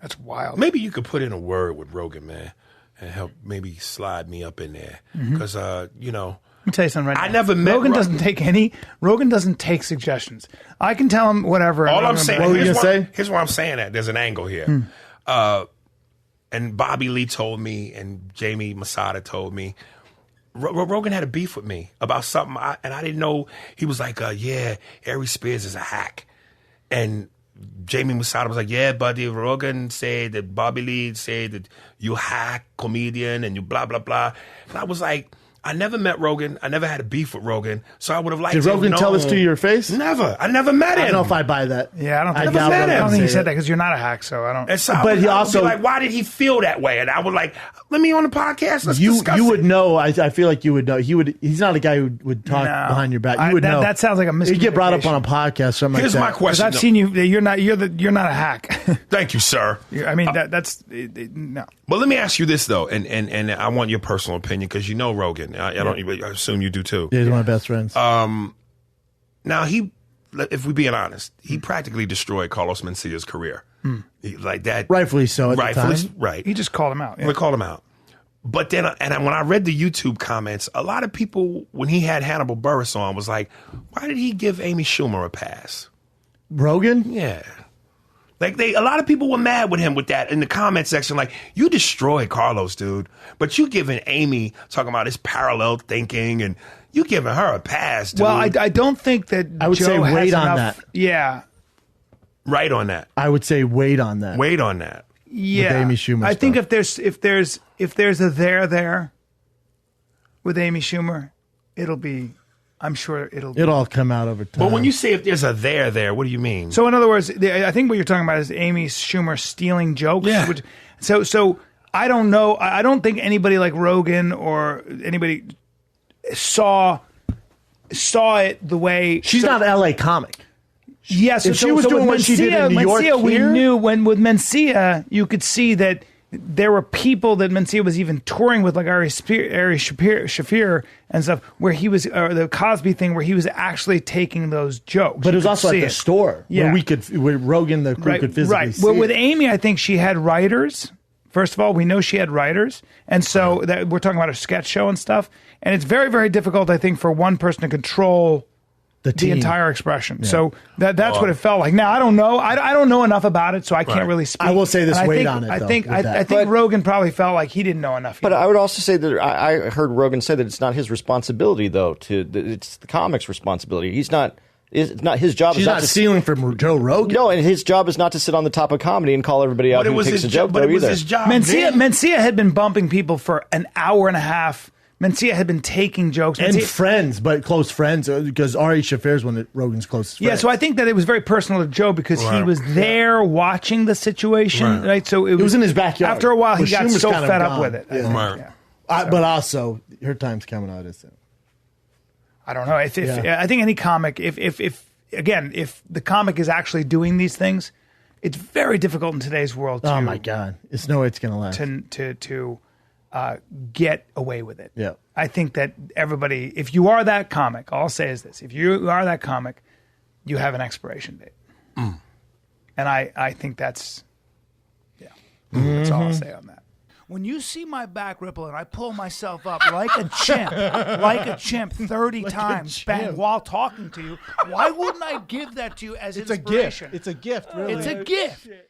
That's wild. Maybe you could put in a word with Rogan, man, and help maybe slide me up in there. Because, you know. Let me tell you something right now. I never met Rogan doesn't take suggestions. I can tell him whatever. All I'm saying, what were you going to say? Here's what I'm saying at. There's an angle here. And Bobby Lee told me, and Jamie Masada told me, Rogan had a beef with me about something, and I didn't know. He was like, yeah, Aries Spears is a hack. And Jamie Masada was like, yeah, buddy, Rogan said that Bobby Lee said that you hack comedian and you blah, blah, blah. And I was like, I never met Rogan. I never had a beef with Rogan. So I would have liked to Did Rogan tell this to your face? Never. I never met him. I don't know if I buy that. Yeah, I don't think, doubt I Rogan don't think he say said that. that because you're not a hack, so I don't. But he I would also- be like, why did he feel that way? And I would like, let me on the podcast. Let's discuss You it. would know. I feel like you would know. He's not a guy who would talk behind your back. You would know. That sounds like a miscommunication. You get brought up on a podcast. Something Here's like my that. question. I've seen you. You're not a hack. Thank you, sir. I mean, no. But let me ask you this though, and I want your personal opinion because you know Rogan. I assume you do too. Yeah, he's one of my best friends. Now if we're being honest, he practically destroyed Carlos Mencia's career. Like that, Rightfully so. At the rightfully, time. right? He just called him out. Yeah. We called him out. But then, when I read the YouTube comments, a lot of people, when he had Hannibal Buress on, was like, "Why did he give Amy Schumer a pass?" Rogan. Yeah. Like a lot of people were mad with him with that in the comment section. Like, you destroyed Carlos, dude, but you giving Amy talking about his parallel thinking, and you giving her a pass, dude. Well, I don't think that I would Joe say has wait on enough- that. Yeah, right on that. I would say wait on that. Wait on that. yeah. Amy Schumer I think stuff. if there's a there with Amy Schumer, it'll be. I'm sure it'll be. It'll all come out over time. But when you say if there's a there, what do you mean? So in other words, I think what you're talking about is Amy Schumer stealing jokes. Yeah. So I don't know. I don't think anybody like Rogan or anybody saw it the way she's not an LA comic. Yes, If she was doing what she did in New York we here- knew with Mencia, you could see that there were people that Mencia was even touring with, like Aries Shafir and stuff, where he was, or the Cosby thing, where he was actually taking those jokes. But it was You could also at see the it. store Yeah. where Rogan, the crew, could physically see Well, it. with Amy, I think she had writers. First of all, we know she had writers, and so that we're talking about a sketch show and stuff. And it's very, very difficult, I think, for one person to control the team. entire expression. So that's what it felt like. Now I don't know. I don't know enough about it, so I can't really speak. I will say this, And wait think, on it, I though, think with that. I think Rogan probably felt like he didn't know enough. But I would also say that I heard Rogan say that it's not his responsibility, though. It's the comic's responsibility. It's not his job. She's not stealing from Joe Rogan. No, and his job is not to sit on the top of comedy and call everybody out But it who was takes his a joke. But it was either. his job. Mencia had been bumping people for an hour and a half. Mencia had been taking jokes. And Mencia- friends, but close friends, because Ari Shafir is one of Rogan's closest friends. Yeah, so I think that it was very personal to Joe because he Right. was there watching the situation, right? So it was in his backyard. After a while, he But got Schumer's so kind of fed up gone. with it. I Yeah. think, Right. yeah. But also, her time's coming out. Isn't it? I don't know. If Yeah. I think any comic, if the comic is actually doing these things, it's very difficult in today's world. Oh my God, it's no way it's gonna last. To get away with it. Yeah. I think that everybody, if you are that comic, all I'll say is this: if you are that comic, you have an expiration date, and I think that's that's all I'll say on that. When you see my back ripple and I pull myself up like a chimp 30 times bang, while talking to you, why wouldn't I give that to you as It's a gift. inspiration? It's a gift, really. It's a gift.